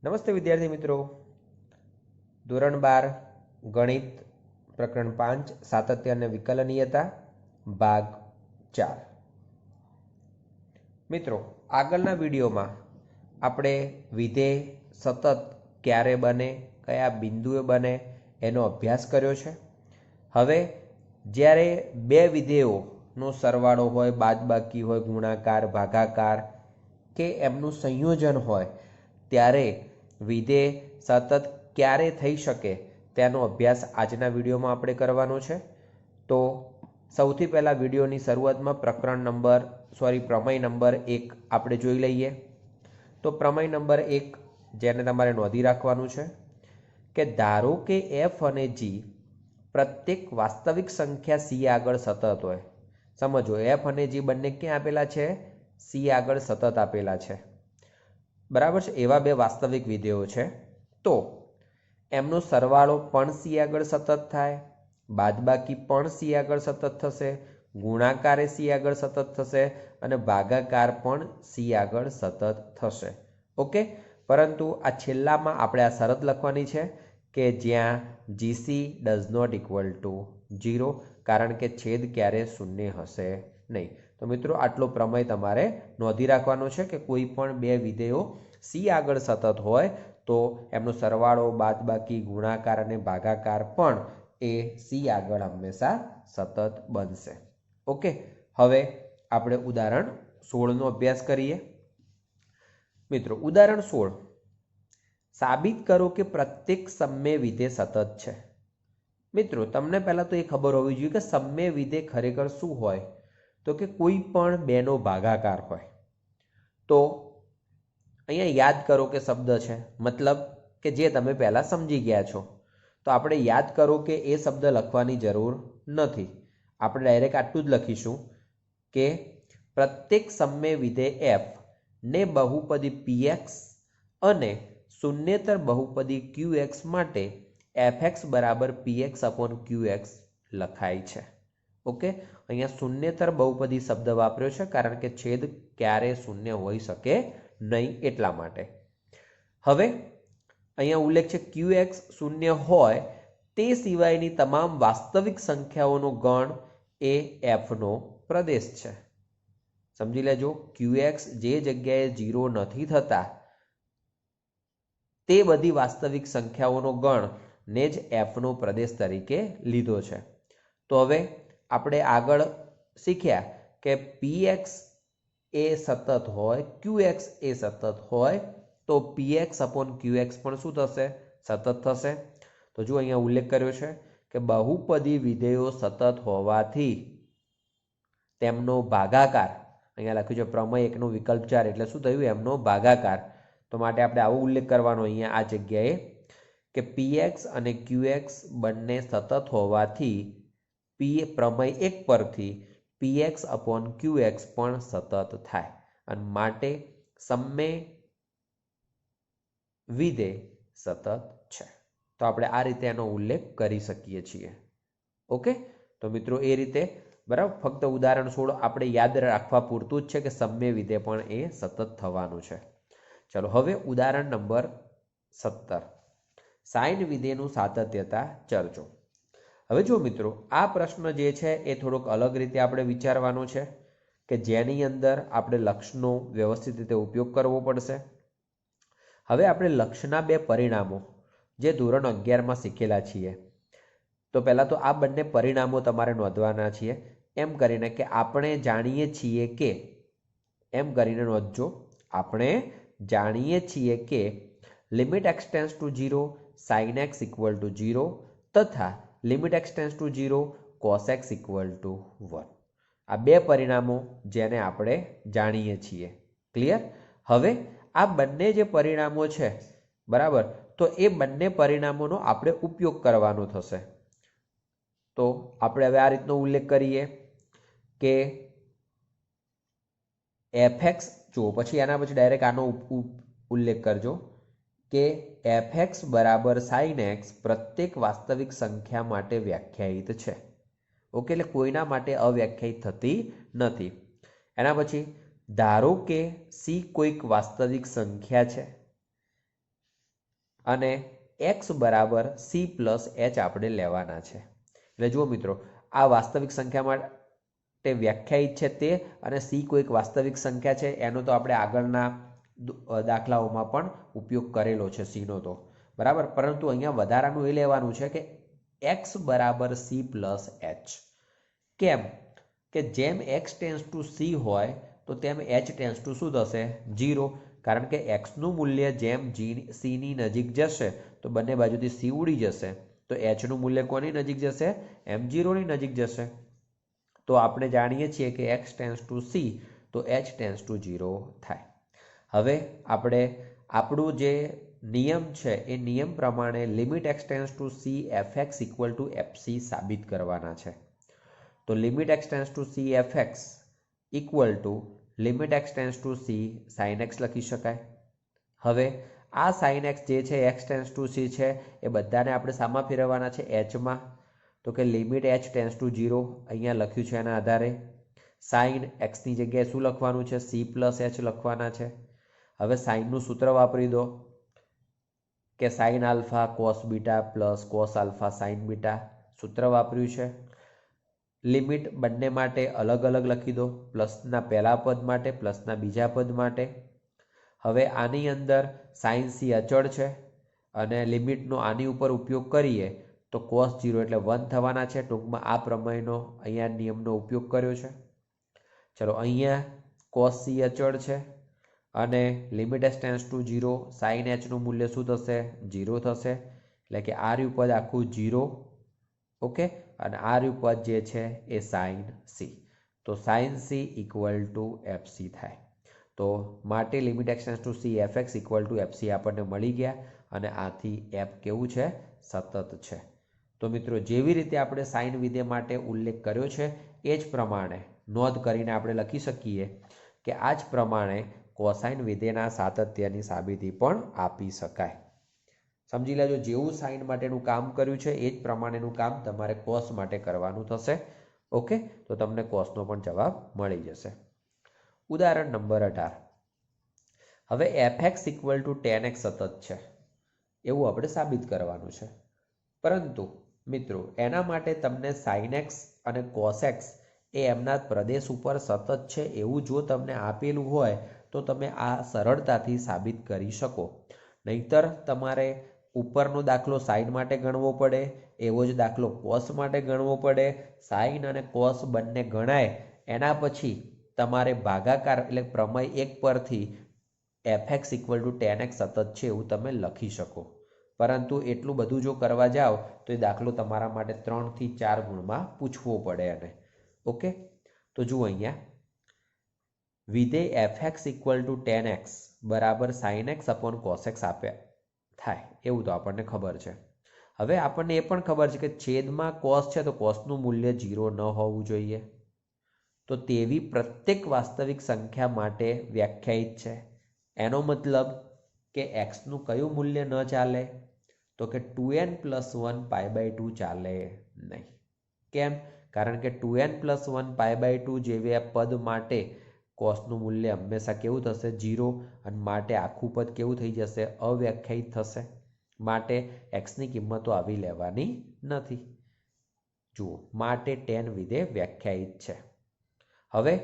નમસ્તે વિદ્યાર્થી મિત્રો, ધોરણ 12 ગણિત પ્રકરણ 5 સાતત્ય અને વિકલનીયતા ભાગ 4. મિત્રો, આગળના વિડીયોમાં આપણે વિધેય સતત ક્યારે બને, કયા બિંદુએ બને એનો અભ્યાસ કર્યો છે. હવે જ્યારે બે વિધેયોનો સરવાળો હોય, બાદબાકી હોય, ગુણાકાર, ભાગાકાર કે એમનું સંયોજન હોય ત્યારે વિધેય સતત ક્યારે થઈ શકે તેનો અભ્યાસ આજના વિડીયોમાં આપણે કરવાનો છે. તો સૌથી પહેલાં વિડીયોની શરૂઆતમાં પ્રમેય નંબર 1 આપણે જોઈ લઈએ. તો પ્રમેય નંબર 1 જેને તમારે નોંધી રાખવાનું છે કે ધારો કે એફ અને જી પ્રત્યેક વાસ્તવિક સંખ્યા સી આગળ સતત હોય. સમજો, એફ અને જી બંને ક્યાં આપેલા છે? સી આગળ સતત આપેલા છે. બરાબર છે. એવા બે વાસ્તવિક વિધેયો છે તો એમનો સરવાળો પણ સી આગળ સતત થાય, બાદબાકી પણ સી આગળ સતત થશે, ગુણાકારે સી આગળ સતત થશે અને ભાગાકાર પણ સી આગળ સતત થશે. ઓકે, પરંતુ આ છેલ્લામાં આપણે આ શરત લખવાની છે કે જ્યાં g c does not equal to 0, કારણ કે છેદ ક્યારે શૂન્ય હશે નહીં. તો મિત્રો, આટલો પ્રમેય તમારે નોંધી રાખવાનો છે કે કોઈ પણ બે વિધેયો સી આગળ સતત હોય તો એમનો સરવાળો, બાદબાકી, ગુણાકાર અને ભાગાકાર પણ એ સી આગળ હંમેશા સતત બનશે. ઓકે, હવે આપણે ઉદાહરણ 16 નો અભ્યાસ કરીએ. મિત્રો, ઉદાહરણ 16, સાબિત કરો કે પ્રત્યેક સમય વિધેય સતત છે. મિત્રો, તમને પહેલા તો એ ખબર હોવી જોઈએ કે સમય વિધેય ખરેખર શું હોય. તો કે કોઈ પણ બેનો ભાગાકાર હોય. તો અહીંયા યાદ કરો કે શબ્દ છે, મતલબ કે જે તમે પહેલાં સમજી ગયા છો. તો આપણે યાદ કરો કે એ શબ્દ લખવાની જરૂર નથી. આપણે ડાયરેક્ટ આટલું જ લખીશું કે પ્રત્યેક સમય વિધેય એફ ને બહુપદી px અને શૂન્યેતર બહુપદી qx માટે fx બરાબર px અપોન qx લખાય છે. ઓકે, અહીંયા શૂન્યેતર બહુપદી શબ્દ વાપર્યો છે કારણ કે છેદ ક્યારે શૂન્ય હોઈ શકે નહીં એટલા માટે. હવે અહીંયા ઉલ્લેખ છે qx શૂન્ય હોય તે સિવાયની તમામ વાસ્તવિક સંખ્યાઓનો ગણ એ f નો પ્રદેશ છે. સમજી લેજો, qx જે જગ્યાએ 0 નથી થતા તે બધી વાસ્તવિક સંખ્યાઓનો ગણ ને જ f નો પ્રદેશ તરીકે લીધો છે. તો હવે આપણે આગળ શીખ્યા કે px એ સતત હોય, qx એ સતત હોય તો px અપોન qx પણ શું થશે? સતત થશે. તો જો અહીંયા ઉલ્લેખ કર્યો છે કે બહુપદી વિધેયો સતત હોવાથી તેમનો ભાગાકાર, અહીંયા લખ્યું છે પ્રમેય 1 નો વિકલ્પ 4 એટલે શું થયું? એમનો ભાગાકાર. તો માટે આપણે આવો ઉલ્લેખ કરવાનો અહીંયા આ જગ્યાએ કે px અને qx બંને સતત હોવાથી પ્રમેય 1 પરથી px અપોન qx પણ સતત થાય અને માટે સમય વિધેય સતત છે. તો આપણે આ રીતે એનો ઉલ્લેખ કરી શકીએ છીએ. ઓકે, તો મિત્રો એ રીતે બરાબર. ફક્ત ઉદાહરણ 16 આપણે યાદ રાખવા પૂરતું જ છે કે સમય વિધેય પણ એ સતત થવાનું છે. ચલો હવે ઉદાહરણ નંબર 17, સાઇન વિધેયનું સાતત્યતા ચર્ચો. હવે જો મિત્રો, આ પ્રશ્ન જે છે એ થોડોક અલગ રીતે આપણે વિચારવાનો છે કે જેની અંદર આપણે લક્ષનો વ્યવસ્થિત રીતે ઉપયોગ કરવો પડશે. હવે આપણે લક્ષના બે પરિણામો જે ધોરણ 11માં શીખેલા છીએ, તો પહેલાં તો આ બંને પરિણામો તમારે નોંધવાના છીએ. એમ કરીને કે આપણે જાણીએ છીએ કે, એમ કરીને નોંધજો, આપણે જાણીએ છીએ કે limit x tense two 0 sin x equal to 0 તથા limit x tense two 0 cos x equal to 1. આ બે પરિણામો જેને આપણે જાણીએ છીએ. ક્લિયર? હવે આ બંને જે પરિણામો છે બરાબર, તો એ બંને પરિણામોનો આપણે ઉપયોગ કરવાનો થશે. તો આપણે હવે આ રીતનો ઉલ્લેખ કરીએ કે fx, જુઓ પછી એના પછી ડાયરેક્ટ આનો ઉલ્લેખ કરજો કે fx બરાબર sin x પ્રત્યેક વાસ્તવિક સંખ્યા માટે વ્યાખ્યાયિત છે. ઓકે, એટલે કોઈના માટે અવ્યાખ્યાયિત થતી નથી. એના પછી ધારો કે c કોઈક વાસ્તવિક સંખ્યા છે અને x બરાબર c પ્લસ h આપણે લેવાના છે. એટલે જુઓ મિત્રો, આ વાસ્તવિક સંખ્યા માટે વ્યાખ્યાયિત છે તે, અને c કોઈક વાસ્તવિક સંખ્યા છે એનો તો આપણે આગળના દાખલાઓમાં પણ ઉપયોગ કરેલો છે c નો તો, બરાબર. પરંતુ અહીંયા વધારાનું એ લેવાનું છે કે x બરાબર c પ્લસ h. કેમ કે જેમ x ટેન્સ ટુ c હોય તો તેમ h ટેન્સ ટુ શું થશે? 0. કારણ કે x નું મૂલ્ય જેમ c ની નજીક જશે તો બંને બાજુથી c ઉડી જશે, તો h નું મૂલ્ય કોની નજીક જશે? m0 ની નજીક જશે. તો આપણે જાણીએ છીએ કે x ટેન્સ ટુ c તો h ટેન્સ ટુ 0 થાય. હવે આપણે આપણું જે નિયમ છે એ નિયમ પ્રમાણે limit x tense two c fx equal two fc સાબિત કરવાના છે. તો limit x tense two c fx equal two limit x tense two c sin x લખી શકાય. હવે આ sin x જે છે x ટેન્સ ટુ c છે એ બધાને આપણે શામાં ફેરવવાના છે? h માં. તો કે લિમિટ h ટેન્સ ટુ 0 અહીંયા લખ્યું છે એના આધારે sin x ની જગ્યાએ શું લખવાનું છે? c પ્લસ h લખવાના છે. હવે sin નું સૂત્ર વાપરી દો કે sin alpha cos beta plus cos alpha sin beta, સૂત્ર વાપર્યું છે. લિમિટ બંને માટે અલગ અલગ લખી દો, પ્લસના પહેલા પદ માટે, પ્લસના બીજા પદ માટે. હવે આની અંદર sin c અચળ છે અને લિમિટનો આની ઉપર ઉપયોગ કરીએ તો cos 0 એટલે 1 થવાના છે. ટૂંકમાં આ પ્રમેયનો અહીંયા નિયમનો ઉપયોગ કર્યો છે. ચલો, અહીંયા cos c અચળ છે અને limit h tense two 0, sin h નું મૂલ્ય શું થશે? 0 થશે. એટલે કે આ રહ્યું પદ આખું 0. ઓકે, અને આ રહ્યું પદ જે છે એ sin c. તો sin c equal to fc થાય. તો માટે limit x tense two c fx equal two fc આપણને મળી ગયા, અને આથી f કેવું છે? સતત છે. તો મિત્રો, જેવી રીતે આપણે સાઇન વિધેય માટે ઉલ્લેખ કર્યો છે એ જ પ્રમાણે નોંધ કરીને આપણે લખી શકીએ કે આ જ પ્રમાણે કોસાઇન વિધેયના સાતત્યની સાબિતી પણ આપી શકાય. સમજી લેજો, જેવું સાઇન માટેનું કામ કર્યું છે એ જ પ્રમાણેનું કામ તમારે કોસ માટે કરવાનું થશે. ઓકે, તો તમને કોસનો પણ જવાબ મળી જશે. ઉદાહરણ નંબર 18. હવે fx equal two tan x સતત છે એવું આપણે સાબિત કરવાનું છે. પરંતુ મિત્રો, એના માટે તમને sin x અને cos x એ એમના પ્રદેશ ઉપર સતત છે એવું જો તમને આપેલું હોય તો તમે આ સરળતાથી સાબિત કરી શકો. નહીતર તમારે ઉપરનો દાખલો સાઇન માટે ગણવો પડે, એવો જ દાખલો કોસ માટે ગણવો પડે. સાઇન અને કોસ બંને ગણાય એના પછી તમારે ભાગાકાર એટલે પ્રમેય 1 પરથી fx equal two tan x સતત છે એવું તમે લખી શકો. પરંતુ એટલું બધું જો કરવા જાઓ તો એ દાખલો તમારા માટે 3 થી 4 ગુણમાં પૂછવો પડે. અને ઓકે, તો જુઓ અહીંયા વિધેય fx equal two tan x બરાબર sin x upon cos x આપ્યા થાય એવું તો આપણને ખબર છે. હવે આપણને એ પણ ખબર છે કે છેદમાં cos છે તો cosનું મૂલ્ય 0 ન હોવું જોઈએ. તો તેવી પ્રત્યેક વાસ્તવિક સંખ્યા માટે વ્યાખ્યાયિત છે. એનો મતલબ કે x નું કયું મૂલ્ય ન ચાલે? તો કે 2n પ્લસ 1 પાઈ બાય 2 ચાલે નહીં. કેમ? કારણ કે 2n પ્લસ 1 પાઈ બાય 2 જેવી પદ માટે કોસનું મૂલ્ય હંમેશા કેવું થશે? 0. અને માટે આખું પદ કેવું થઈ જશે? અવ્યાખ્યાયિત થશે. માટે x ની કિંમતો આવી લેવાની નથી. જુઓ, માટે tan વિધેય વ્યાખ્યાયિત છે. હવે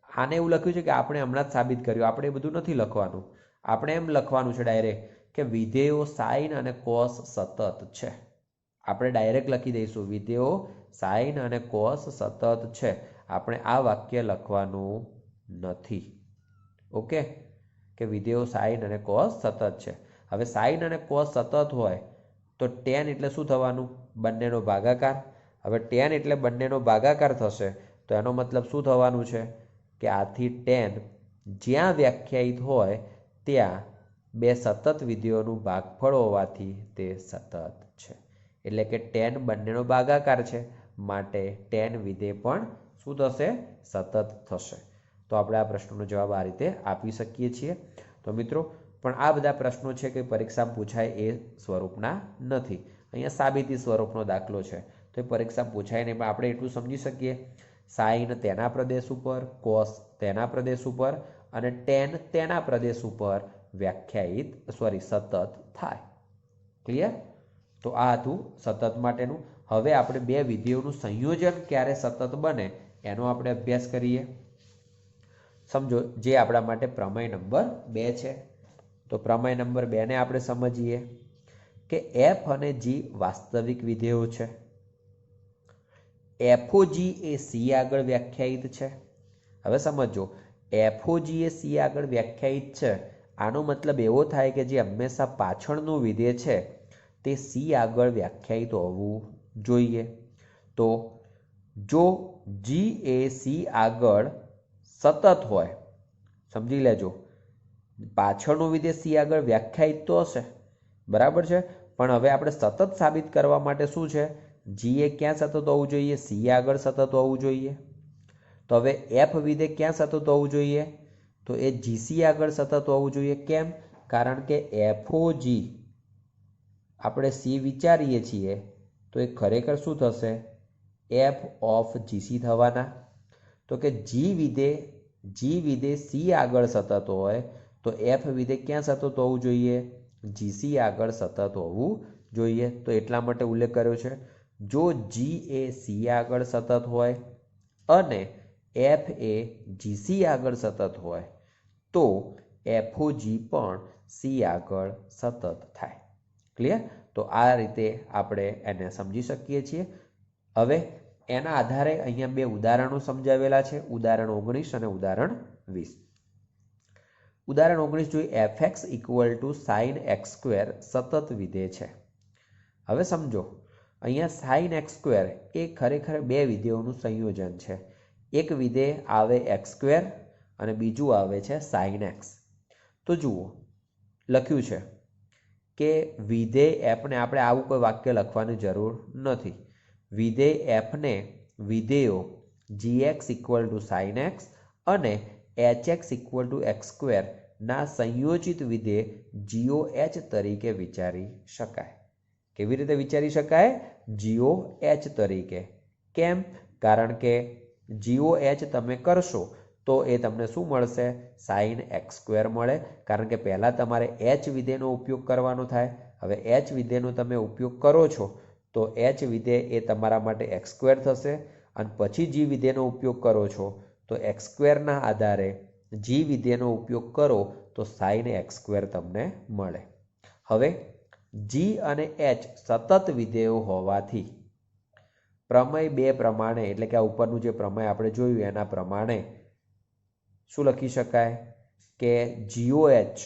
આને એવું લખ્યું છે કે આપણે હમણાં જ સાબિત કર્યું, આપણે એ બધું નથી લખવાનું. આપણે એમ લખવાનું છે ડાયરેક્ટ કે વિધેયો સાઇન અને કોસ સતત છે. આપણે ડાયરેક્ટ લખી દઈશું વિધેયો સાઇન અને કોસ સતત છે. આપણે આ વાક્ય લખવાનું નથી. ઓકે, કે વિધેયો સાઇન અને કોસ સતત છે. હવે સાઇન અને કોસ સતત હોય તો tan એટલે શું થવાનું? બંનેનો ભાગાકાર. હવે tan એટલે બંનેનો ભાગાકાર થશે તો એનો મતલબ શું થવાનું છે કે આથી tan જ્યાં વ્યાખ્યાયિત હોય ત્યાં બે સતત વિધેયોનું ભાગફળ હોવાથી તે સતત છે. એટલે કે tan બંનેનો ભાગાકાર છે માટે tan વિધેય પણ શું થશે? સતત થશે. તો આપણે આ પ્રશ્નનો જવાબ આ રીતે આપી શકીએ છીએ. તો મિત્રો, પણ આ બધા પ્રશ્નો છે કે પરીક્ષામાં પૂછાય એ સ્વરૂપના નથી. અહીંયા સાબિતી સ્વરૂપનો દાખલો છે તો એ પરીક્ષામાં પૂછાય નહીં. પણ આપણે એટલું સમજી શકીએ, સાઇન તેના પ્રદેશ ઉપર, કોસ તેના પ્રદેશ ઉપર અને tan તેના પ્રદેશ ઉપર સતત થાય. ક્લિયર? તો આ હતું સતત માટેનું. હવે આપણે બે વિધેયોનું સંયોજન ક્યારે સતત બને એનો આપણે અભ્યાસ કરીએ. સમજો, જે આપણા માટે પ્રમેય નંબર 2 છે. તો પ્રમેય નંબર 2 ને આપણે સમજીએ કે એફ અને જી વાસ્તવિક વિધેયો છે. એફઓજી એ સી આગળ વ્યાખ્યાયિત છે. હવે સમજો, એફઓજી એ સી આગળ વ્યાખ્યાયિત છે, આનો મતલબ એવો થાય કે જે હંમેશા પાછળનું વિધેય છે તે સી આગળ વ્યાખ્યાયિત હોવું જોઈએ. તો જો જી એ સી આગળ સતત હોય, સમજી લેજો, પાછળનું વિધેય સી આગળ વ્યાખ્યાયિત તો હશે, બરાબર છે, પણ હવે આપણે સતત સાબિત કરવા માટે શું છે, જી એ ક્યાં સતત હોવું જોઈએ, સી આગળ સતત હોવું જોઈએ. તો હવે એફ વિધેય ક્યાં સતત હોવું જોઈએ, તો એ જીસી આગળ સતત હોવું જોઈએ. કેમ? કારણ કે એફઓજી આપણે સી વિચારીએ છીએ તો એ ખરેખર શું થશે, એફ ઓફ જીસી થવાના. તો કે જી વિધેય સી આગળ સતત હોય તો એફ વિધેય ક્યાં સતત હોવું જોઈએ, જીસી આગળ સતત હોવું જોઈએ. તો એટલા માટે ઉલ્લેખ કર્યો છે. જો જી એ સી આગળ સતત હોય અને એફ એ જીસી આગળ સતત હોય તો એફઓજી પણ સી આગળ સતત થાય. ક્લિયર? તો આ રીતે આપણે એને સમજી શકીએ છીએ. હવે એના આધારે અહીંયા બે ઉદાહરણો સમજાવેલા છે, ઉદાહરણ 19 અને ઉદાહરણ 20. ઉદાહરણ 19 જોઈએ, fx = sin x² સતત વિધેય છે. હવે સમજો, અહીંયા sin x² એ ખરેખર બે વિધેયોનું સંયોજન છે. એક વિધેય આવે x² અને બીજું આવે છે sin x. તો જુઓ, લખ્યું છે કે વિધેય f ને, આપણે આવું કોઈ વાક્ય લખવાની જરૂર નથી. વિધેય f ને વિધેયો gx = sin x અને hx = x² ના સંયોજિત વિધેય GOH તરીકે વિચારી શકાય. કેવી રીતે વિચારી શકાય? GOH તરીકે. કેમ? કારણ કે GOH તમે કરશો તો એ તમને શું મળશે, sin x² મળે. કારણ કે પહેલાં તમારે h વિધેયનો ઉપયોગ કરવાનો થાય. હવે h વિધેયનો તમે ઉપયોગ કરો છો તો h વિધેય એ તમારા માટે x² થશે અને પછી g વિધેયનો ઉપયોગ કરો છો તો x² ના આધારે g વિધેયનો ઉપયોગ કરો તો sin x² તમને મળે. હવે g અને h સતત વિધેયો હોવાથી પ્રમેય 2 પ્રમાણે, એટલે કે આ ઉપરનું જે પ્રમેય આપણે જોયું એના પ્રમાણે શું લખી શકાય કે GOH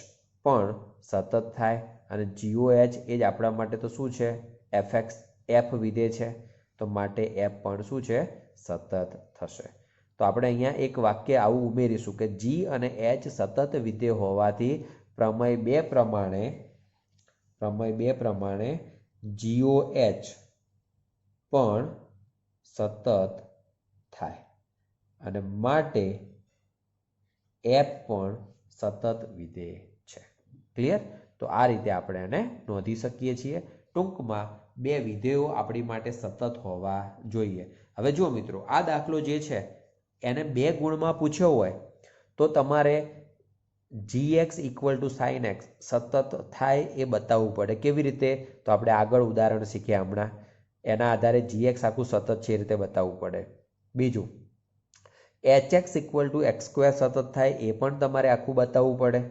પણ સતત થાય અને GOH એ જ આપણા માટે તો શું છે, f વિધેય છે, તો માટે f પણ શું છે, સતત થશે. તો આપણે અહીંયા એક વાક્ય આવું ઉમેરીશું કે g અને h સતત વિધેય હોવાથી પ્રમેય 2 પ્રમાણે GOH પણ સતત થાય અને માટે f પણ સતત વિધેય છે. ક્લિયર? તો આ રીતે આપણે એને નોંધી શકીએ છીએ. ટૂંકમાં બે વિધેયો આપણી માટે સતત હોવા જોઈએ. હવે જુઓ મિત્રો, આ દાખલો જે છે એને 2 ગુણમાં પૂછ્યો હોય તો તમારે gx = sin x સતત થાય એ બતાવવું પડે. કેવી રીતે? તો આપણે આગળ ઉદાહરણ શીખ્યા હમણાં, એના આધારે gx આખું સતત છે એ રીતે બતાવવું પડે. બીજું, hx = x² સતત થાય એ પણ તમારે આખું બતાવવું પડે.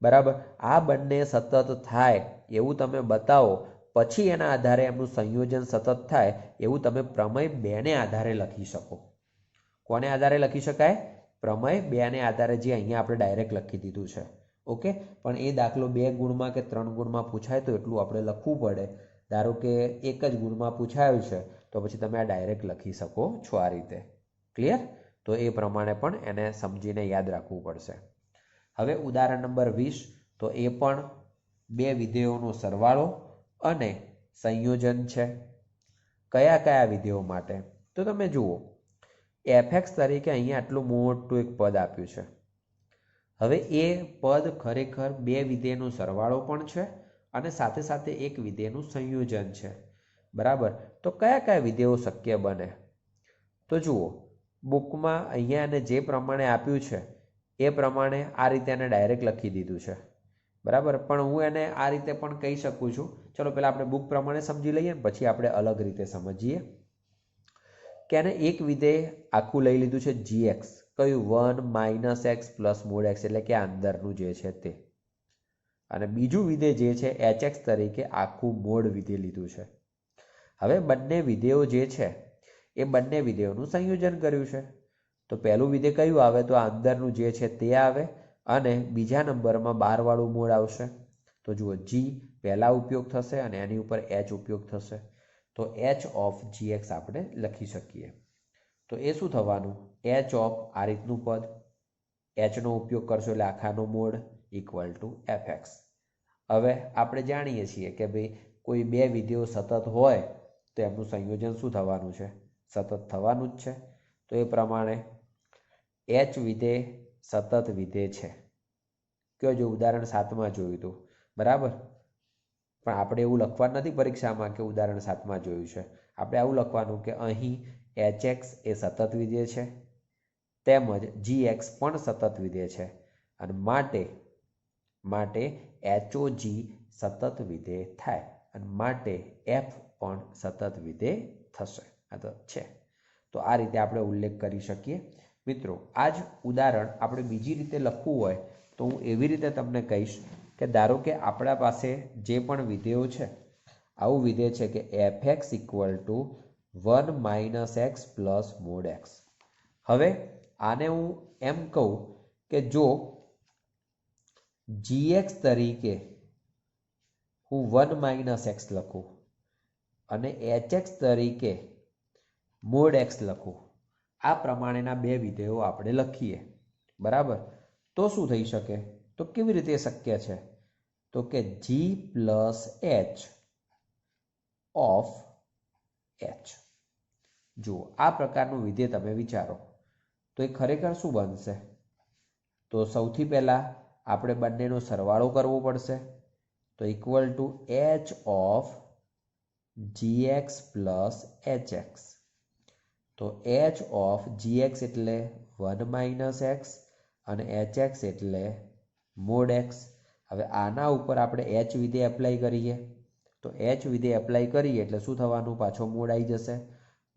બરાબર? આ બંને સતત થાય એવું તમે બતાવો, પછી એના આધારે એમનું સંયોજન સતત થાય એવું તમે પ્રમેય 2 ને આધારે લખી શકો. કોને આધારે લખી શકાય? પ્રમેય 2 ને આધારે, જે અહીંયા આપણે ડાયરેક્ટ લખી દીધું છે. ઓકે? પણ એ દાખલો 2 ગુણમાં કે 3 ગુણમાં પૂછાય તો એટલું આપણે લખવું પડે. ધારો કે 1 જ ગુણમાં પૂછાયું છે તો પછી તમે આ ડાયરેક્ટ લખી શકો છો આ રીતે. ક્લિયર? તો એ પ્રમાણે પણ એને સમજીને યાદ રાખવું પડશે. હવે ઉદાહરણ નંબર 20, તો એ પણ બે વિધેયોનો સરવાળો અને સંયોજન છે. કયા કયા વિધેયો માટે? તો તમે જુઓ, fx તરીકે અહીંયા આટલું મોટું એક પદ આપ્યું છે. હવે એ પદ ખરેખર બે વિધેયનો સરવાળો પણ છે અને સાથે સાથે એક વિધેયનું સંયોજન છે. બરાબર? તો કયા કયા વિધેયો શક્ય બને? તો જુઓ, બુકમાં અહીંયા એને જે પ્રમાણે આપ્યું છે એ પ્રમાણે આ રીતે એને ડાયરેક્ટ લખી દીધું છે બરાબર, પણ હું એને આ રીતે પણ કહી શકું છું. ચલો પહેલાં આપણે બુક પ્રમાણે સમજી લઈએ, પછી આપણે અલગ રીતે સમજીએ કે એને એક વિધેય આખું લઈ લીધું છે gx, કયું 1 - x પ્લસ મોડ x, એટલે કે આ અંદરનું જે છે તે, અને બીજું વિધેય જે છે hx તરીકે આખું મોડ વિધેય લીધું છે. હવે બંને વિધેયો જે છે એ બંને વિધેયોનું સંયોજન કર્યું છે. તો પહેલું વિધેય કયું આવે? તો આ અંદરનું જે છે તે આવે, અને બીજા નંબરમાં 12 વાળું મોડ આવશે. તો જુઓ, g પહેલા ઉપયોગ થશે અને એની ઉપર h ઉપયોગ થશે. તો h ઓફ gx આપણે લખી શકીએ. તો એ શું થવાનું? h ઓફ આ રીતનું પદ, h નો ઉપયોગ કરશો એટલે આખાનો મોડ ઇક્વલ ટુ fx. હવે આપણે જાણીએ છીએ કે ભાઈ કોઈ બે વિધેયો સતત હોય તો એમનું સંયોજન શું થવાનું છે? સતત થવાનું જ છે. તો એ પ્રમાણે h વિધેય સતત વિધેય છે. કયો? જો ઉદાહરણ 7માં જોયું હતું, બરાબર. પણ આપણે એવું લખવાનું નથી પરીક્ષામાં કે ઉદાહરણ 7માં જોયું છે. આપણે આવું લખવાનું કે અહીં hx એ સતત વિધેય છે, તેમજ gx પણ સતત વિધેય છે, અને માટે HOG સતત વિધેય થાય, અને માટે f પણ સતત વિધેય થશે. આ તો છે. તો આ રીતે આપણે ઉલ્લેખ કરી શકીએ. મિત્રો, આ જ ઉદાહરણ આપણે બીજી રીતે લખવું હોય તો હું એવી રીતે તમને કહીશ કે ધારો કે આપણા પાસે જે પણ વિધેયો છે, આવું વિધેય છે કે fx equal two 1 - x plus mode x. હવે આને હું એમ કહું કે જો gx તરીકે હું 1 - x લખું અને hx તરીકે મોડ x લખું, આ પ્રમાણેના બે વિધેયો આપણે લખીએ, બરાબર. તો શું થઈ શકે? તો કેવી રીતે શક્ય છે? તો કે g plus h of h. જુઓ, આ પ્રકારનું વિધેય તમે વિચારો તો એ ખરેખર શું બનશે? તો સૌથી પહેલા આપણે બંનેનો સરવાળો કરવો પડશે. તો equal to h of gx plus hx. તો h ઓફ gx એટલે 1 - x અને hx એટલે મોડ x. હવે આના ઉપર આપણે h વિધેય એપ્લાય કરીએ. તો h વિધેય એપ્લાય કરીએ એટલે શું થવાનું? પાછો મોડ આવી જશે,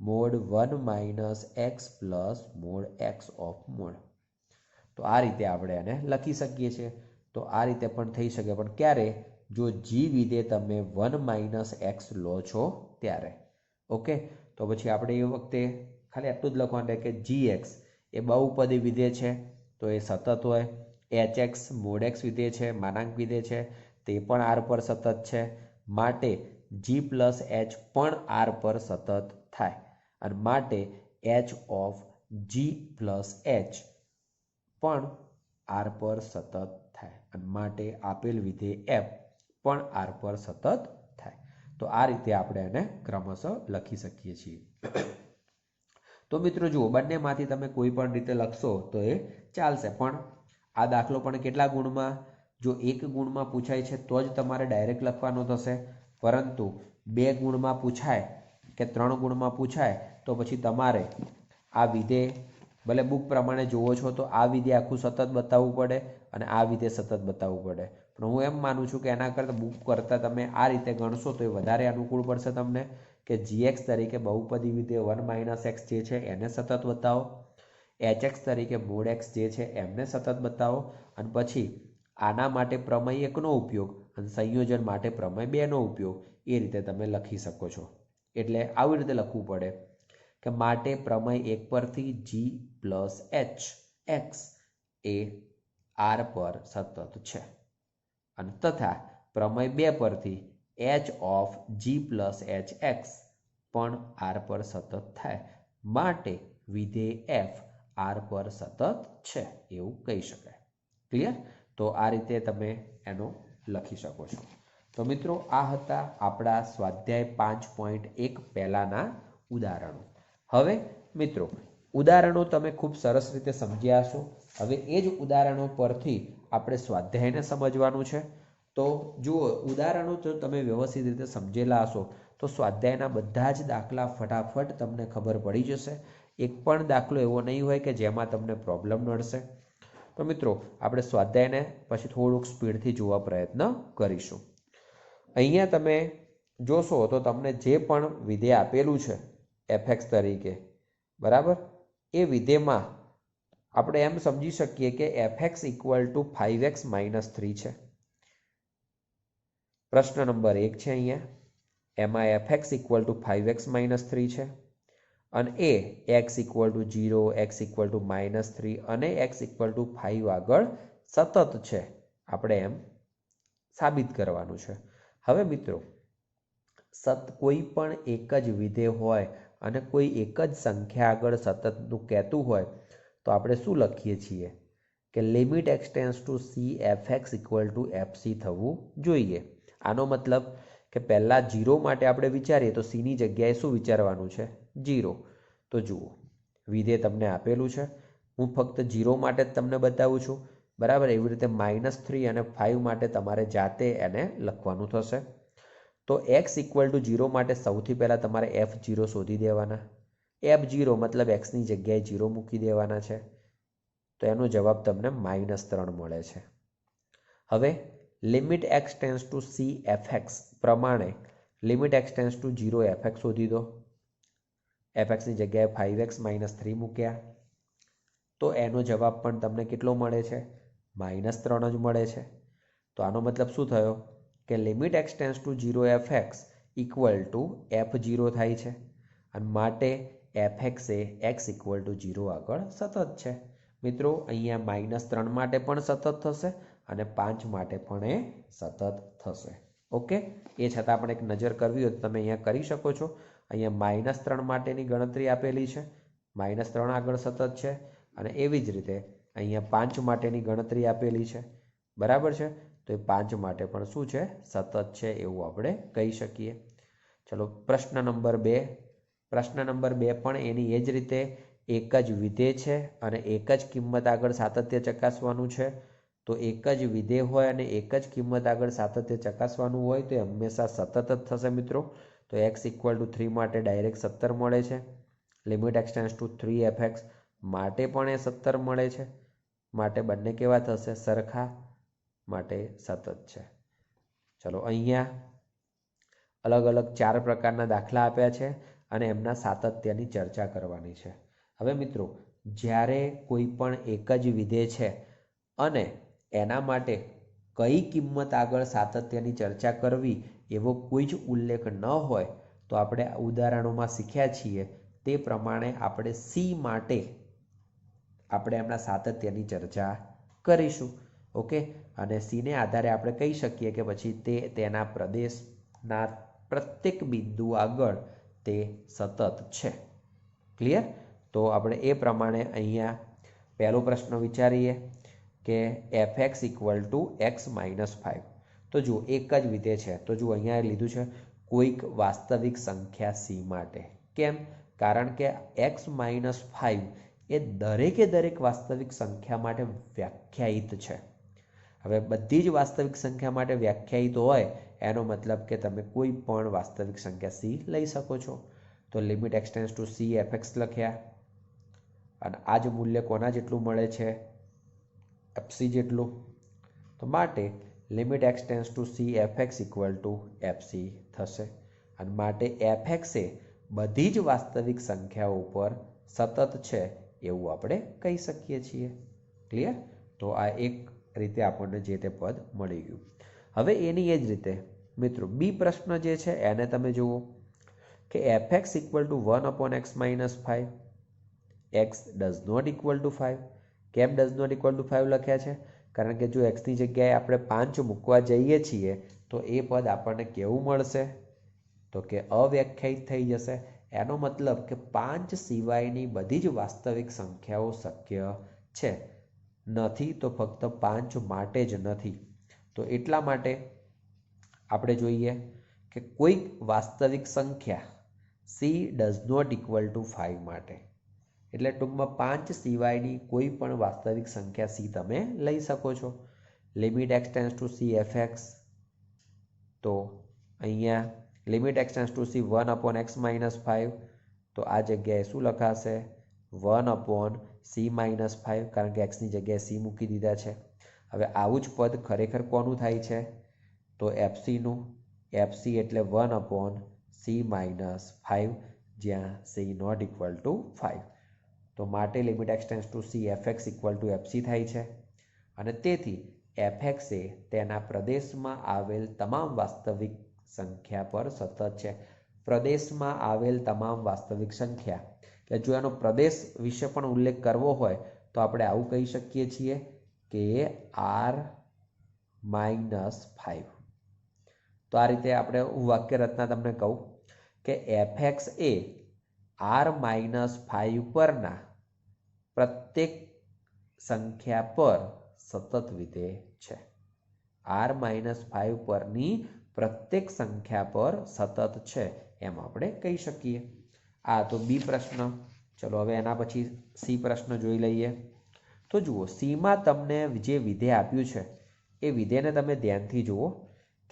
mode 1 - x plus mode x of mode. તો આ રીતે આપણે એને લખી શકીએ છીએ. તો આ રીતે પણ થઈ શકે, પણ ક્યારે? જો g વિધેય તમે 1 - x લો છો ત્યારે. ઓકે, તો પછી આપણે એ વખતે ખાલી આટલું જ લખવાનું કે gx એ બહુપદી વિધેય છે તો એ સતત હોય. hx મોડ x વિધેય છે, માનાંક વિધેય છે, તે પણ r પર સતત છે, માટે g પ્લસ h પણ r પર સતત થાય, અને માટે h of g plus h પણ r પર સતત થાય, અને માટે આપેલ વિધેય f પણ r પર સતત થાય. તો આ રીતે આપણે એને ક્રમશઃ લખી શકીએ છીએ. તો મિત્રો જુઓ, બંનેમાંથી તમે કોઈ પણ રીતે લખશો તો એ ચાલશે, પણ આ દાખલો પણ કેટલા ગુણમાં? જો 1 ગુણમાં પૂછાય છે તો જ તમારે ડાયરેક્ટ લખવાનો થશે, પરંતુ 2 ગુણમાં પૂછાય કે 3 ગુણમાં પૂછાય તો પછી તમારે આ વિધેય ભલે બુક પ્રમાણે જોવો છો તો આ વિધેય આખું સતત બતાવવું પડે અને આ વિધેય સતત બતાવવું પડે. પણ હું એમ માનું છું કે એના કરતાં બુક કરતાં તમે આ રીતે ગણશો તો એ વધારે અનુકૂળ પડશે તમને, કે gx તરીકે બહુપદી વિધેય 1 - x જે છે એને સતત બતાવો, hx તરીકે મોડ x જે છે એમને સતત બતાવો, અને પછી આના માટે પ્રમેય 1નો ઉપયોગ અને સંયોજન માટે પ્રમેય 2નો ઉપયોગ, એ રીતે તમે લખી શકો છો. એટલે આવી રીતે લખવું પડે કે માટે પ્રમેય 1 પરથી g પ્લસ h x એ r પર સતત છે, અને તથા પ્રમેય 2 પરથી h of g plus h x પણ r પર સતત થાય, માટે વિધેય f r પર સતત છે એવું કહી શકાય. ક્લિયર? તો આ રીતે તમે એનો લખી શકો છો. તો મિત્રો, આ હતા આપણા સ્વાધ્યાય 5.1 પહેલાના ઉદાહરણો. હવે મિત્રો, ઉદાહરણો તમે ખૂબ સરસ રીતે સમજ્યા હશો. હવે એ જ ઉદાહરણો પરથી આપણે સ્વાધ્યાયને સમજવાનું છે. તો જુઓ, ઉદાહરણો જો તમે વ્યવસ્થિત રીતે સમજેલા હશો તો સ્વાધ્યાયના બધા જ દાખલા ફટાફટ તમને ખબર પડી જશે. એક પણ દાખલો એવો નહીં હોય કે જેમાં તમને પ્રોબ્લેમ નડશે. તો મિત્રો આપણે સ્વાધ્યાયને પછી થોડુંક સ્પીડથી જોવા પ્રયત્ન કરીશું. અહીંયા તમે જોશો તો તમને જે પણ વિધેય આપેલું છે એફએક્સ તરીકે, બરાબર, એ વિધેયમાં આપણે એમ સમજી શકીએ કે એફએક્સ ઇક્વલ ટુ 5x - 3 છે. પ્રશ્ન નંબર 1 છે અહીંયા, એમાં એફએક્સ ઇક્વલ ટુ 5x - 3 છે અને એ x equal to 0, x equal to -3 અને x ઇક્વલ ટુ 5 આગળ સતત છે. આપણે એમ સાબિત કરવાનું છે. હવે મિત્રો કોઈ પણ એક જ વિધેય હોય અને કોઈ એક જ સંખ્યા આગળ સતતનું કહેતું હોય તો આપણે શું લખીએ છીએ કે limit x tends to c fx equal two fc થવું જોઈએ. આનો મતલબ કે પહેલા 0 માટે આપણે વિચારીએ તો c ની જગ્યાએ શું વિચારવાનું છે? 0. તો જુઓ, વિધેય તમને આપેલું છે, હું ફક્ત 0 માટે જ તમને બતાવું છું, બરાબર. એવી રીતે -3 અને 5 માટે તમારે જાતે એને લખવાનું થશે. તો x ઇક્વલ ટુ 0 માટે સૌથી પહેલાં તમારે f0 શોધી દેવાના. f0 મતલબ x ની જગ્યાએ 0 મૂકી દેવાના છે. તો એનો જવાબ તમને -3 મળે છે. હવે limit x tends to c fx પ્રમાણે limit x tends to 0 fx શોધી દો. fx ની જગ્યાએ 5x - 3 મૂક્યા તો એનો જવાબ પણ તમને કેટલો મળે છે? -3 જ મળે છે. તો આનો મતલબ શું થયો કે limit x tends to 0 fx equal two f0 થાય છે અને માટે fx A x equal to 0 આગળ સતત છે. મિત્રો અહીંયા -3 માટે પણ સતત થશે અને 5 માટે પણ એ સતત થશે. ઓકે, એ છતાં આપણે એક નજર કરવી હોય તો તમે અહીંયા કરી શકો છો. અહીંયા -3 માટેની ગણતરી આપેલી છે, -3 આગળ સતત છે અને એવી જ રીતે અહીંયા 5 માટેની ગણતરી આપેલી છે, બરાબર છે. તો એ 5 માટે પણ શું છે? સતત છે એવું આપણે કહી શકીએ. ચલો પ્રશ્ન નંબર 2. પ્રશ્ન નંબર 2 પણ એની એ જ રીતે એક જ વિધેય છે અને એક જ કિંમત આગળ સાતત્ય ચકાસવાનું છે. તો એક જ વિધેય હોય અને એક જ કિંમત આગળ સાતત્ય ચકાસવાનું હોય તો એ હંમેશા સતત જ થશે મિત્રો. તો x ઇક્વલ ટુ 3 માટે ડાયરેક્ટ 17 મળે છે. Limit x tends to 3 fx માટે પણ એ 17 મળે છે. માટે બંને કેવા થશે? સરખા, માટે સતત છે. ચલો અહીંયા અલગ અલગ 4 પ્રકારના દાખલા આપ્યા છે અને એમના સાતત્યની ચર્ચા કરવાની છે. હવે મિત્રો જ્યારે કોઈ પણ એક જ વિધેય છે અને એના માટે કઈ કિંમત આગળ સાતત્યની ચર્ચા કરવી એવો કોઈ જ ઉલ્લેખ ન હોય તો આપણે ઉદાહરણોમાં શીખ્યા છીએ તે પ્રમાણે આપણે c માટે આપણે એમના સાતત્યની ચર્ચા કરીશું. ઓકે, અને c ને આધારે આપણે કહી શકીએ કે પછી તેના પ્રદેશના પ્રત્યેક બિંદુ આગળ તે સતત છે. ક્લિયર? તો આપણે એ પ્રમાણે અહીંયા પહેલો પ્રશ્ન વિચારીએ કે fx ઇક્વલ ટુ x - 5. તો જુઓ એક જ વિધેય છે. તો જુઓ અહીંયા લીધું છે કોઈક વાસ્તવિક સંખ્યા c માટે. કેમ? કારણ કે x - 5 એ દરેકે દરેક વાસ્તવિક સંખ્યા માટે વ્યાખ્યાયિત છે. હવે બધી જ વાસ્તવિક સંખ્યા માટે વ્યાખ્યાયિત હોય એનો મતલબ કે તમે કોઈ પણ વાસ્તવિક સંખ્યા c લઈ શકો છો. તો limit x tends to c fx લખ્યા અને આ જ મૂલ્ય કોના જેટલું મળે છે? fc જેટલું. તો માટે limit x tends to c fx equal two fc થશે અને માટે fx એ બધી જ વાસ્તવિક સંખ્યાઓ ઉપર સતત છે એવું આપણે કહી શકીએ છીએ. ક્લિયર? તો આ એક રીતે આપણને જે તે પદ મળી ગયું. હવે એની એ જ રીતે મિત્રો બી પ્રશ્ન જે છે એને તમે જુઓ કે fx equal to 1/x - 5 x does not equal to 5. કેમ ડઝ નોટ ઇક્વલ ટુ 5 લખ્યા છે? કારણ કે જો x ની જગ્યાએ આપણે 5 મૂકવા જઈએ છીએ તો એ પદ આપણને કેવું મળશે? તો કે અવ્યાખ્યાયિત થઈ જશે. એનો મતલબ કે 5 સિવાયની બધી જ વાસ્તવિક સંખ્યાઓ શક્ય છે. નથી તો ફક્ત 5 માટે જ નથી. તો એટલા માટે આપણે જોઈએ કે કોઈક વાસ્તવિક સંખ્યા c does not equal to 5 માટે, એટલે ટૂંકમાં 5 સિવાયની કોઈ પણ વાસ્તવિક સંખ્યા c તમે લઈ શકો છો. Limit x tends to c fx, તો અહીંયા limit x tends to c 1/x - 5, તો આ જગ્યાએ શું લખાશે? 1/c-5 કારણ કે એક્સની જગ્યાએ સી મૂકી દીધા છે. હવે આવું જ પદ ખરેખર કોનું થાય છે તો એફસીનું. એફસી એટલે 1/c-5 જ્યાં c નોટ ઇક્વલ ટુ 5. તો માટે limit x tends to C fx equal two fc થાય છે અને તેથી fx એ તેના પ્રદેશમાં આવેલ તમામ વાસ્તવિક સંખ્યા પર સતત છે. પ્રદેશમાં આવેલ તમામ વાસ્તવિક સંખ્યા એટલે જો એનો પ્રદેશ વિશે પણ ઉલ્લેખ કરવો હોય તો આપણે આવું કહી શકીએ છીએ કે r-5. તો આ રીતે આપણે હું વાક્ય રચના તમને કહું કે fx એ r-5 પરના પ્રત્યેક સંખ્યા પર સતત વિધેય છે. r-5 પરની પ્રત્યેક સંખ્યા પર સતત છે એમ આપણે કહી શકીએ. આ તો બી પ્રશ્ન. ચલો હવે એના પછી સી પ્રશ્ન જોઈ લઈએ. તો જુઓ, સીમાં તમને જે વિધેય આપ્યું છે એ વિધેયને તમે ધ્યાનથી જુઓ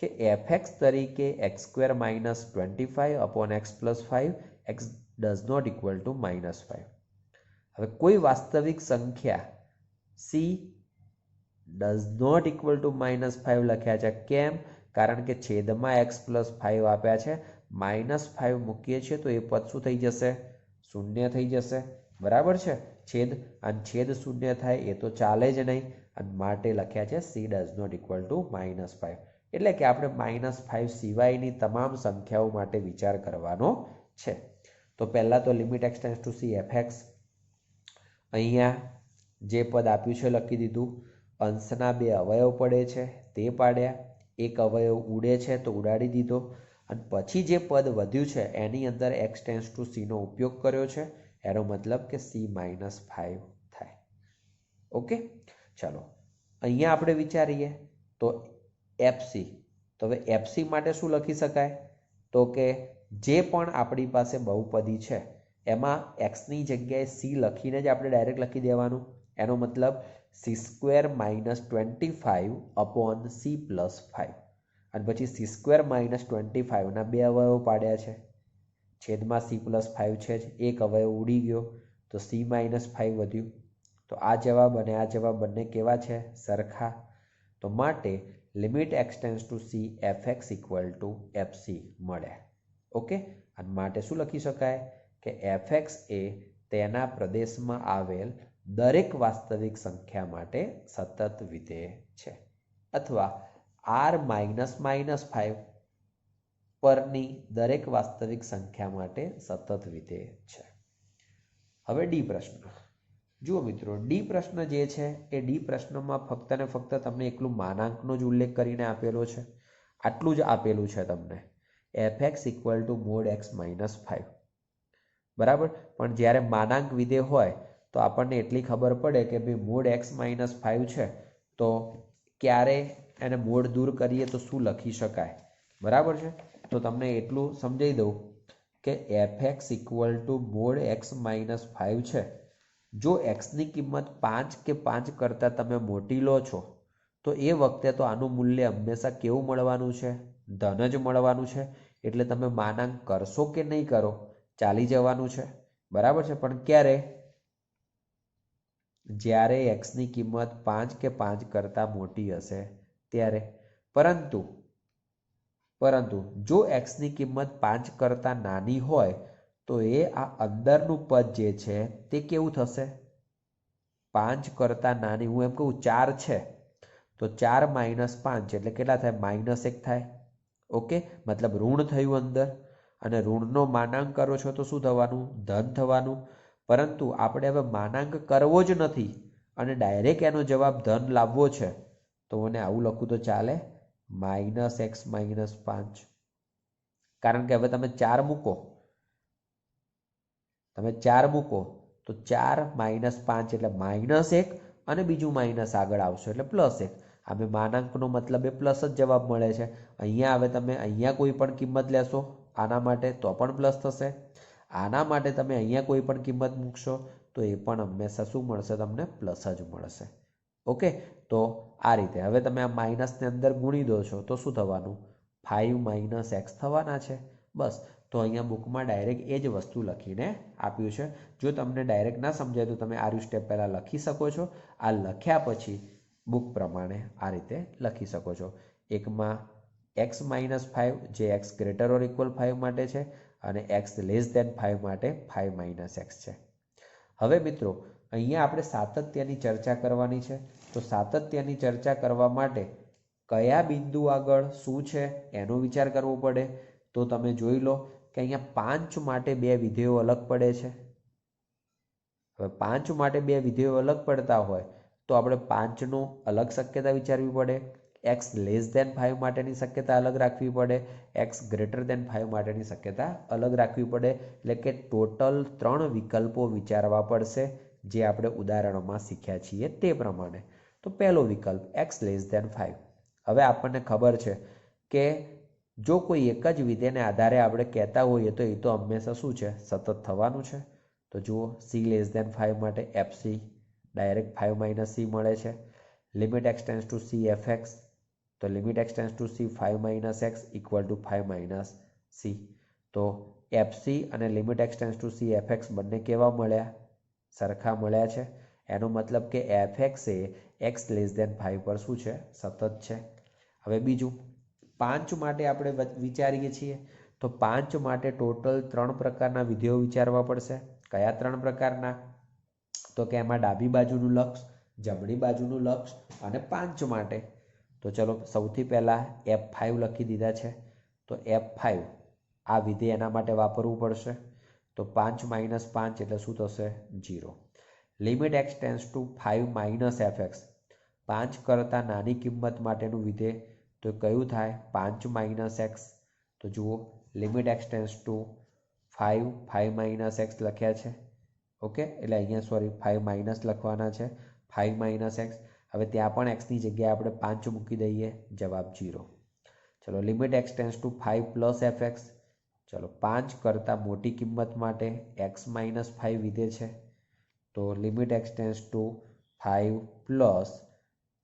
કે fx તરીકે x² - 25/x+5 x does not equal to -5. હવે કોઈ વાસ્તવિક સંખ્યા c does not equal to -5 લખ્યા છે. કેમ? કારણ કે છેદમાં x+5 આપ્યા છે. -5 મૂકીએ છીએ તો એ પદ શું થઈ જશે? શૂન્ય થઈ જશે. બરાબર છે? છેદ અને છેદ શૂન્ય થાય એ તો ચાલે જ નહીં અને માટે લખ્યા છે c does not equal to -5. એટલે કે આપણે -5 સિવાયની તમામ સંખ્યાઓ માટે વિચાર કરવાનો છે. તો પહેલા તો limit x tends to C fx અહીંયા જે પદ આપ્યું છે લખી દીધું. અંશના બે અવયવ પડે છે તે પાડ્યા. એક અવયવ ઉડે છે તો ઉડાડી દીધો અને પછી જે પદ વધ્યું છે એની અંદર એક્સ ટેન્ડ્સ ટુ સી નો ઉપયોગ કર્યો છે. એનો મતલબ કે c-5 થાય. ઓકે, ચલો અહીંયા આપણે વિચારીએ તો એફસી. તો હવે એફસી માટે શું લખી શકાય? તો કે જે પણ આપણી પાસે બહુપદી છે એમાં એક્સની જગ્યાએ સી લખીને જ આપણે ડાયરેક્ટ લખી દેવાનું. એનો મતલબ c² - 25/c+5 અને પછી c² - 25 ના બે અવયવો પાડ્યા છે. છેદમાં c+5 છે જ. એક અવયવ ઉડી ગયો તો c-5 વધ્યું. તો આ જવાબ અને આ જવાબ બંને કેવા છે? સરખા. તો માટે limit x tends to C fx equal two fc મળે. ઓકે, અને માટે શું લખી શકાય કે fx એ તેના પ્રદેશમાં આવેલ દરેક વાસ્તવિક સંખ્યા માટે સતત વિધેય છે અથવા r-5 પરની દરેક વાસ્તવિક સંખ્યા માટે સતત વિધેય છે. હવે ડી પ્રશ્ન જુઓ મિત્રો. ડી પ્રશ્ન જે છે એ ડી પ્રશ્નમાં ફક્ત ને ફક્ત તમને એકલું માનાંકનો જ ઉલ્લેખ કરીને આપેલો છે. આટલું જ આપેલું છે તમને fx equal two mod x - 5. બરાબર. પણ જ્યારે માનાંક વિધેય હોય તો આપણને એટલી ખબર પડે કે ભાઈ mod x - 5 છે તો ક્યારે એને મોડ દૂર કરીએ તો શું લખી શકાય. બરાબર છે? તો તમને એટલું સમજાવી દઉં કે fx equal two mod x - 5 છે. જો એક્સની કિંમત 5 કે 5 કરતાં તમે મોટી લો છો તો એ વખતે તો આનું મૂલ્ય હંમેશા કેવું મળવાનું છે? ધન જ મળવાનું છે. એટલે તમે માનાંક કરશો કે નહીં કરો ચાલી જવાનું છે. બરાબર છે? પણ ક્યારે? જ્યારે એક્સની કિંમત 5 કે 5 કરતાં મોટી હશે ત્યારે. પરંતુ જો એક્સની કિંમત 5 કરતાં નાની હોય તો એ આ અંદરનું પદ જે છે તે કેવું થશે? 5 કરતાં નાની. હું એમ કહું 4 છે તો 4 - 5 એટલે કેટલા થાય? -1 થાય. ઓકે, મતલબ ઋણ થયું અંદર અને ઋણનો માનાંક કરો છો તો શું થવાનું? ધન થવાનું. પરંતુ આપણે હવે માનાંક કરવો જ નથી અને ડાયરેક્ટ એનો જવાબ ધન લાવવો છે તો મને આવું લખું તો ચાલે? -x - 5. કારણ કે હવે તમે 4 મૂકો તો 4 - 5 એટલે -1 અને બીજું માઇનસ આગળ આવશે એટલે +1. આમે માનાંકનો મતલબ એ પ્લસ જ જવાબ મળે છે. અહીંયા હવે તમે અહીંયા કોઈ પણ કિંમત લેશો આના માટે તો પણ પ્લસ થશે. આના માટે તમે અહીંયા કોઈ પણ કિંમત મૂકશો તો એ પણ હંમેશા શું મળશે? તમને પ્લસ જ મળશે. ઓકે, તો આ રીતે હવે તમે આ માઇનસને અંદર ગુણી દો છો તો શું થવાનું? 5 - x થવાના છે. બસ. તો અહીંયા બુકમાં ડાયરેક્ટ એ જ વસ્તુ લખીને આપ્યું છે. જો તમને ડાયરેક્ટ ના સમજાય તો તમે આ સ્ટેપ પહેલાં લખી શકો છો. આ લખ્યા પછી બુક પ્રમાણે આ રીતે લખી શકો છો. એકમાં x - 5 જે x ગ્રેટર ઓર ઇક્વલ 5 માટે છે અને x લેસ દેન 5 માટે 5 - x છે. હવે મિત્રો અહીંયા આપણે સાતત્યની ચર્ચા કરવાની છે. તો સાતત્યની ચર્ચા કરવા માટે કયા બિંદુ આગળ શું છે એનો વિચાર કરવો પડે. તો તમે જોઈ લો કે અહીંયા 5 માટે બે વિધેયો અલગ પડે છે. હવે 5 માટે બે વિધેયો અલગ પડતા હોય તો આપણે 5નો અલગ શક્યતા વિચારવી પડે, x લેસ દેન 5 માટેની શક્યતા અલગ રાખવી પડે, x ગ્રેટર દેન 5 માટેની શક્યતા અલગ રાખવી પડે. એટલે કે ટોટલ 3 વિકલ્પો વિચારવા પડશે જે આપણે ઉદાહરણોમાં શીખ્યા છીએ તે પ્રમાણે. તો પહેલો વિકલ્પ x લેસ દેન 5. હવે આપણને ખબર છે કે જો કોઈ એક જ વિધેયને આધારે આપણે કહેતા હોઈએ તો એ તો હંમેશા શું છે, સતત થવાનું છે. તો જુઓ c લેસ દેન 5 માટે fc ડાયરેક્ટ 5 - c મળે છે. Limit x tends to c fx, તો limit x tends to c 5 - x equal to 5 - c. તો fc અને limit x tends to c fx બંને કેવા મળ્યા? સરખા મળ્યા છે. એનો મતલબ કે fx એ x લેસ દેન 5 પર શું છે, સતત છે. હવે બીજું 5 માટે આપણે વિચારીએ છીએ તો 5 માટે ટોટલ 3 પ્રકારના વિધેયો વિચારવા પડશે. કયા 3 પ્રકારના? તો કે એમાં ડાબી બાજુનું લક્ષ, જમણી બાજુનું લક્ષ અને 5 માટે. તો ચલો સૌથી પહેલાં f5 લખી દીધા છે. તો f5 આ વિધેય એના માટે વાપરવું પડશે. તો 5 - 5 એટલે શું થશે? 0. Limit x tends to 5 - fx, 5 કરતાં નાની કિંમત માટેનું વિધેય તો કયું થાય? 5 - x. તો જુઓ limit x tends to 5 x લખ્યા છે. ઓકે, એટલે અહીંયા સોરી 5 - લખવાના છે. 5 - x. હવે ત્યાં પણ x ની જગ્યાએ આપણે 5 મૂકી દઈએ, જવાબ 0. ચલો limit x tends to 5 + fx. ચલો 5 કરતાં મોટી કિંમત માટે x - 5 વિધેય છે. તો limit x tends to 5 plus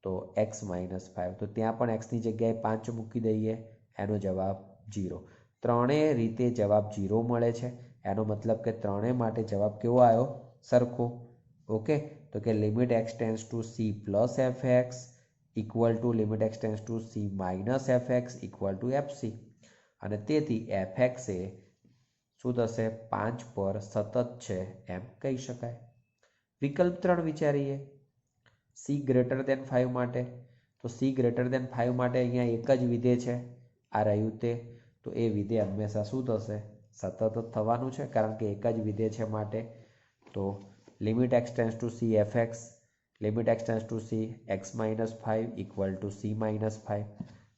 તો x - 5. તો ત્યાં પણ x ની જગ્યાએ 5 મૂકી દઈએ, એનો જવાબ 0. ત્રણેય રીતે જવાબ 0 મળે છે. એનો મતલબ કે ત્રણેય માટે જવાબ કેવો આવ્યો? સરખો. ઓકે, તો કે limit x tends to c plus fx equal two limit x tends to c minus fx equal two fc. અને તેથી fx એ શું થશે? 5 પર સતત છે એમ કહી શકાય. વિકલ્પ 3 વિચારીએ c ગ્રેટર દેન 5 માટે. તો c ગ્રેટર દેન 5 માટે અહીંયા એક જ વિધેય છે, આ રહ્યું તે. તો એ વિધેય હંમેશા શું થશે? સતત જ થવાનું છે, કારણ કે એક જ વિધેય છે માટે. તો limit x tends to c fx, limit x tends to c x - 5 equal to c - 5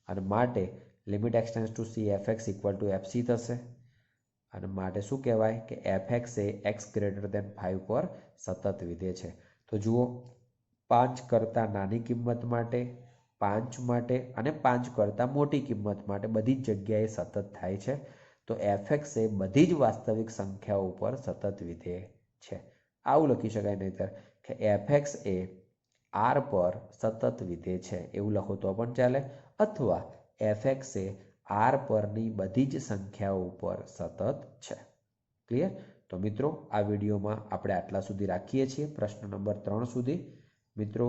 અને માટે limit x tends to c fx equal two fc થશે. અને માટે શું કહેવાય કે fx એ x ગ્રેટર દેન 5 પર સતત વિધેય છે. તો જુઓ 5 કરતાં નાની કિંમત માટે, 5 માટે અને 5 કરતાં મોટી કિંમત માટે બધી જ જગ્યાએ સતત થાય છે. તો fx એ બધી જ વાસ્તવિક સંખ્યાઓ ઉપર સતત વિધેય છે. આવું લખી શકાય નહીંતર કે fx એ r પર સતત વિધેય છે એવું લખો તો પણ ચાલે, અથવા fx એ r પરની બધી જ સંખ્યાઓ ઉપર સતત છે. ક્લિયર? તો મિત્રો આ વિડીયોમાં આપણે આટલા સુધી રાખીએ છીએ, પ્રશ્ન નંબર 3 સુધી. મિત્રો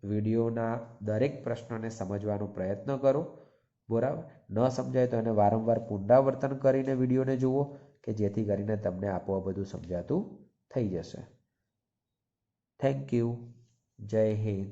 વિડીયોના દરેક પ્રશ્નને સમજવાનો પ્રયત્ન કરો. બરાબર, ન સમજાય તો એને વારંવાર પુનરાવર્તન કરીને વિડીયોને જુઓ કે જેથી કરીને તમને આપોઆપ બધું સમજાતું થઈ જશે. Thank you. જય હિન્દ.